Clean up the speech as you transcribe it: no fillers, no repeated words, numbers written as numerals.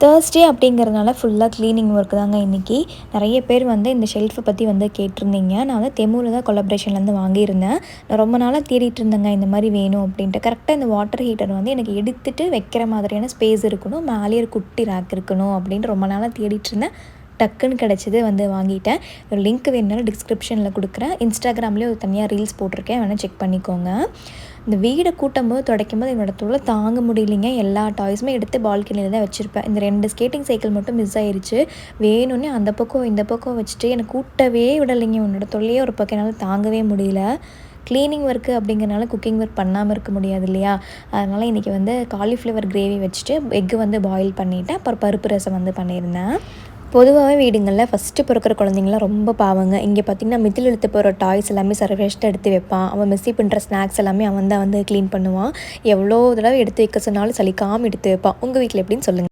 Thursday அப்படிங்கிறதுனால ஃபுல்லாக cleaning work தாங்க இன்றைக்கி. நிறைய பேர் வந்து இந்த ஷெல்ஃபை பற்றி வந்து கேட்டிருந்தீங்க. நான் வந்து தெமுல தான் கொலாபரேஷன்லேருந்து வாங்கியிருந்தேன். நான் ரொம்ப நாளாக தேடிட்டு இருந்தேங்க இந்த மாதிரி வேணும் அப்படின்ட்டு. கரெக்டாக இந்த வாட்டர் ஹீட்டர் வந்து எனக்கு எடுத்துகிட்டு வைக்கிற மாதிரியான ஸ்பேஸ் இருக்கணும், மேலேயே ஒரு குட்டி ரேக் இருக்கணும் அப்படின்ட்டு ரொம்ப நாளாக தேடிட்டு இருந்தேன். டக்குன்னு கிடச்சிது, வந்து வாங்கிட்டேன். ஒரு லிங்க் வேணுனாலும் டிஸ்கிரிப்ஷனில் கொடுக்குறேன். இன்ஸ்டாகிராம்லேயே ஒரு தனியாக ரீல்ஸ் போட்டிருக்கேன், வேணால் செக் பண்ணிக்கோங்க. இந்த வீடை கூட்டும்போது துடைக்கும்போது என்னோடய தொல்லை தாங்க முடியலைங்க. எல்லா டாய்ஸுமே எடுத்து பால்கனியில் தான் வச்சுருப்பேன். இந்த 2 ஸ்கேட்டிங் சைக்கிள் மட்டும் மிஸ் ஆயிடுச்சு. வேணும்னே அந்த பக்கம் இந்த பக்கம் வச்சுட்டு எனக்கு கூட்டவே விடலைங்க. உன்னோட தொல்லையே ஒரு பக்கம் என்னால் தாங்கவே முடியல. க்ளீனிங் ஒர்க்கு அப்படிங்கிறனால குக்கிங் ஒர்க் பண்ணாமல் இருக்க முடியாது இல்லையா? அதனால் இன்றைக்கி வந்து காலிஃப்ளவர் கிரேவி வச்சுட்டு எக்கு வந்து பாயில் பண்ணிவிட்டேன். அப்புறம் பருப்பு ரசம் வந்து பண்ணியிருந்தேன். பொதுவாகவே வீடுங்களில் ஃபஸ்ட்டு பிறக்கிற குழந்தைங்களாம் ரொம்ப பாவங்க. இங்கே பார்த்திங்கன்னா மிதில் இழுத்து போகிற டாய்ஸ் எல்லாமே சர்வேஸ்ட்டு எடுத்து வைப்பான். அவன் மிஸ்ஸி பண்ணுற ஸ்நாக்ஸ் எல்லாமே அவன் தான் வந்து க்ளீன் பண்ணுவான். எவ்வளோ தடவை எடுத்து வைக்க சொன்னாலும் சலிக்காமல் எடுத்து வைப்பான். உங்கள் வீட்டில் எப்படின்னு சொல்லுங்கள்.